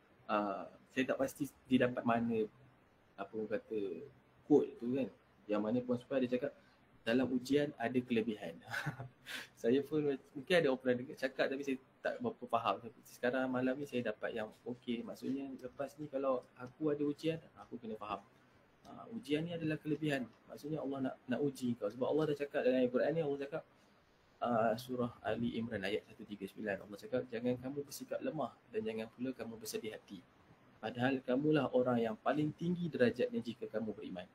saya tak pasti dia dapat mana apa orang kata quote tu kan, yang mana Puan Sufiah dia cakap dalam ujian ada kelebihan. Saya pun mungkin ada orang pernah dengar cakap tapi saya tak berapa faham. Sekarang malam ni saya dapat yang okey. Maksudnya lepas ni kalau aku ada ujian, aku kena faham. Ujian ni adalah kelebihan. Maksudnya Allah nak uji kau. Sebab Allah dah cakap dalam Al-Quran ni, Allah cakap surah Ali Imran ayat 139. Allah cakap jangan kamu bersikap lemah dan jangan pula kamu bersedih hati. Padahal kamulah orang yang paling tinggi derajatnya jika kamu beriman.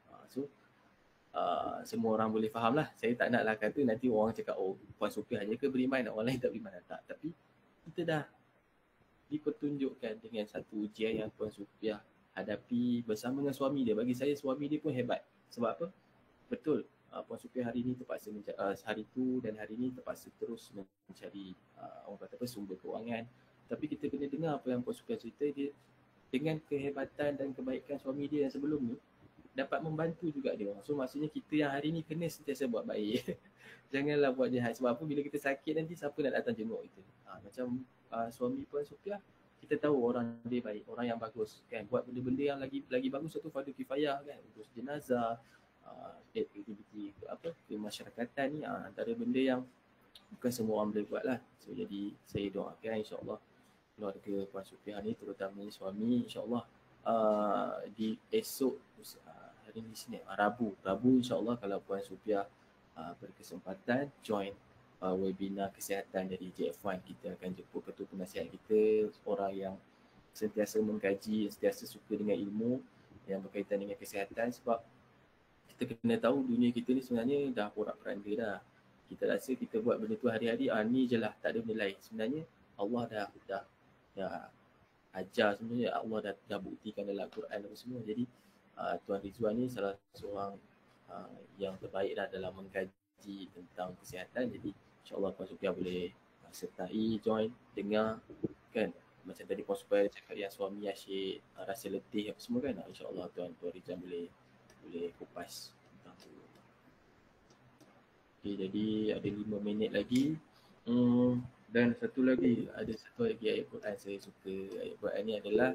Semua orang boleh faham lah. Saya tak naklah kata nanti orang cakap oh Puan Sophia hanya ke beriman, orang lain tak beriman. Tak. Tapi kita dah dipertunjukkan dengan satu ujian yang Puan Sophia hadapi bersama dengan suami dia. Bagi saya suami dia pun hebat. Sebab apa? Betul. Puan Sophia hari ni terpaksa hari tu dan hari ni terpaksa terus mencari orang kata apa, sumber kewangan. Tapi kita kena dengar apa yang Puan Sophia cerita. Dia dengan kehebatan dan kebaikan suami dia yang sebelum ni dapat membantu juga dia. So maksudnya kita yang hari ni kena sentiasa buat baik. Janganlah buat jahat. Sebab apa, bila kita sakit nanti siapa nak datang jenguk kita. Macam suami Puan Sophia, kita tahu orang dia baik, orang yang bagus kan. Buat benda-benda yang lagi bagus, satu fardu kifayah kan. Urus jenazah, aktiviti kemasyarakatan ni antara benda yang bukan semua orang boleh buat lah. So jadi saya doakan insya-Allah keluarga Puan Sophia ni, terutamanya suami, insya-Allah di esok hari ni Isnin, Rabu insya-Allah kalau Puan Sophia berkesempatan join webinar kesihatan dari JF1, kita akan jemput ketua penasihat kita, orang yang sentiasa mengkaji, sentiasa suka dengan ilmu yang berkaitan dengan kesihatan. Sebab kita kena tahu dunia kita ni sebenarnya dah porak-poranda dah. Kita rasa kita buat benda tu hari-hari, ni je lah, tak ada benda lain. Sebenarnya Allah dah ajar, sebenarnya Allah dah buktikan dalam Quran apa semua. Jadi Tuan Rizwan ni salah seorang yang terbaik dah dalam mengkaji tentang kesihatan. Jadi insyaAllah Puan Sophia boleh sertai, join, dengar kan. Macam tadi Puan Sophia cakap yang suami asyik rasa letih apa semua kan. InsyaAllah Tuan Rizwan boleh kupas tentang tu. Okay, jadi ada 5 minit lagi. Dan satu lagi ayat Quran saya suka. Ayat Quran ni adalah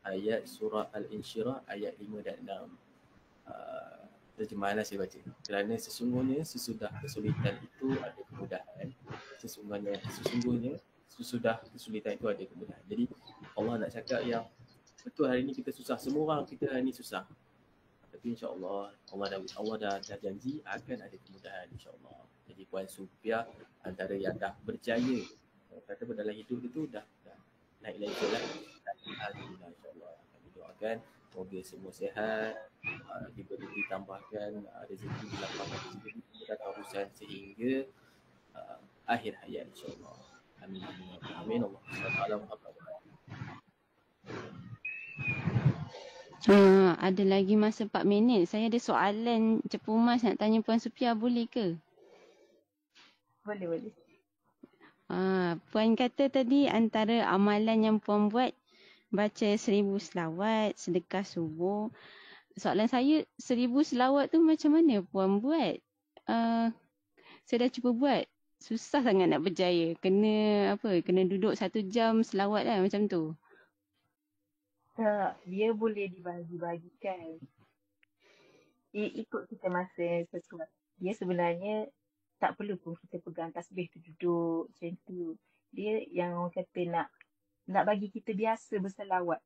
ayat surah Al-Insyirah ayat 5 dan 6. Terjemahanlah saya baca. Kerana sesungguhnya sesudah kesulitan itu ada kemudahan. Sesungguhnya sesudah kesulitan itu ada kemudahan. Jadi Allah nak cakap yang betul hari ni kita susah. Semua orang kita hari ni susah. Tapi insya-Allah Allah dah janji akan ada kemudahan insya-Allah. Jadi Puan Sophia antara yang dah berjaya kata dalam hidup dia tu dah naik level lah. Alhamdulillah insya-Allah. Kami doakan semoga semua sihat, diberi ditambahkan rezeki, dilapangkan rezeki dan urusan sehingga akhir hayat insya-Allah. Amin. Amin. Allah Subhanahu wa taala. Ada lagi masa 4 minit. Saya ada soalan Cepu Mas nak tanya Puan Sophia, boleh ke? Boleh. Puan kata tadi antara amalan yang Puan buat baca 1000 selawat, sedekah subuh. Soalan saya, 1000 selawat tu macam mana Puan buat? Saya dah cuba buat. Susah sangat nak berjaya. Kena duduk 1 jam selawat lah macam tu. Tak, dia boleh dibagi-bagikan. Ikut kita masa sesuai. Dia sebenarnya tak perlu pun kita pegang tasbih tu duduk macam tu. Dia yang orang kata nak bagi kita biasa berselawat.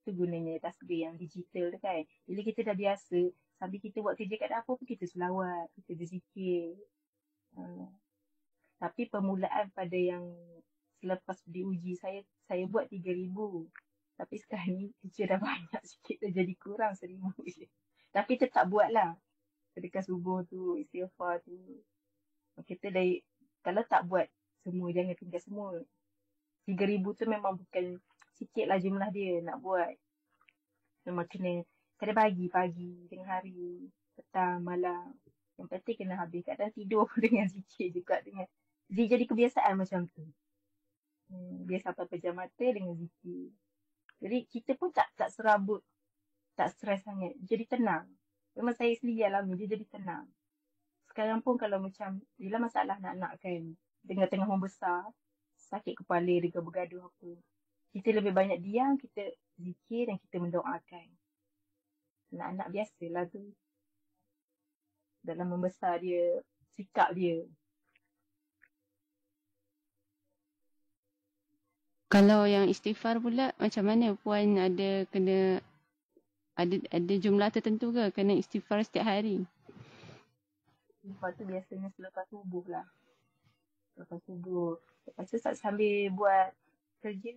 Tu gunanya tasbih yang digital tu kan. Bila kita dah biasa, sambil kita buat kerja kat dapur pun kita selawat, kita berzikir. Tapi permulaan pada yang selepas diuji saya buat 3,000. Tapi sekarang ni kerja dah banyak sikit, dah jadi kurang 1,000 je. Tapi tetap buatlah. Sedekah subuh tu, istighfar tu. Kita kalau tak buat semua, jangan tinggal semua. 3,000 tu memang bukan sikit lah jumlah dia nak buat. Memang kena bagi pagi, tengah hari, petang, malam. Yang penting kena habis. Kadang tidur dengan zikir juga dengan. Jadi kebiasaan macam tu. Dia sampai pejam mata dengan zikir. Jadi kita pun tak serabut, tak stres sangat. Jadi tenang. Memang saya sendiri alami, dia jadi tenang. Sekarang pun kalau macam, bila masalah nak kan, dengan tengah membesar, sakit kepala, dia bergaduh apa. Kita lebih banyak diam, kita zikir dan kita mendoakan. Anak-anak biasalah tu. dalam membesar dia, sikap dia. Kalau yang istighfar pula macam mana puan, ada kena ada jumlah tertentu ke kena istighfar setiap hari? Lepas tu biasanya selepas subuh lah. Lepas subuh. Lepas tu sambil buat kerja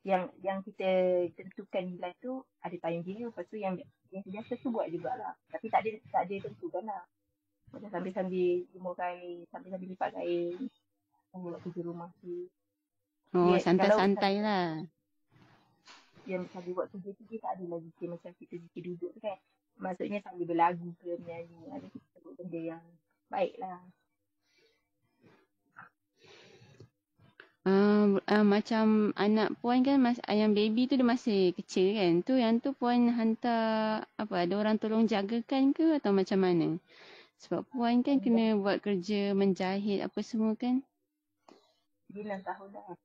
yang kita tentukan nilai tu ada time dia. Lepas tu yang biasa tu buat jugalah. Tapi tak ada tentukan lah. Macam sambil-sambil jemur kain, sambil-sambil lipat kain. Sambil buat kerja rumah tu. Oh, Dia, kalau santai-santai lah. yang sambil buat kerja tu dia tak ada lagi macam kita duduk tu kan. Maksudnya sambil berlagu ke menyanyi. Ada kita buat benda yang baik lah. Macam anak puan kan, yang baby tu dia masih kecil kan. Yang tu puan hantar ada orang tolong jagakan ke atau macam mana? Sebab puan kan kena buat kerja menjahit apa semua kan. Dia 6 tahun dah.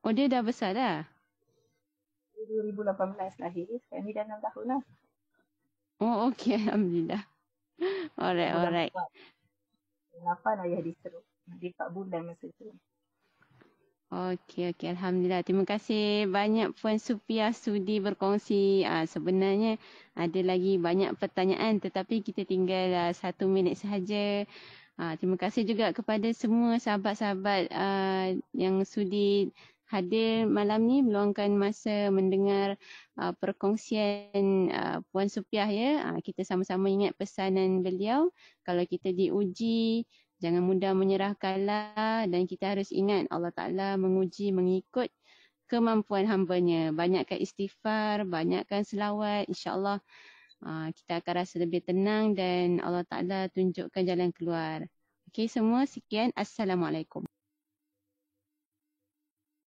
Oh, dia dah besar dah? Dia 2018 lahir. Sekarang ni dah 6 tahun lah. Oh, okey. Alhamdulillah. Alright. 8 ayah dia stroke. Dia 4 bulan masa tu. Okey. Alhamdulillah. Terima kasih banyak Puan Supiah sudi berkongsi. Sebenarnya ada lagi banyak pertanyaan tetapi kita tinggal 1 minit sahaja. Terima kasih juga kepada semua sahabat-sahabat yang sudi hadir malam ni, meluangkan masa mendengar perkongsian Puan Supiah ya. Kita sama-sama ingat pesanan beliau, kalau kita diuji jangan mudah menyerah kalah, dan kita harus ingat Allah Ta'ala menguji mengikut kemampuan hambanya. Banyakkan istighfar, banyakkan selawat, insya-Allah kita akan rasa lebih tenang dan Allah Ta'ala tunjukkan jalan keluar. Okey semua, sekian. Assalamualaikum.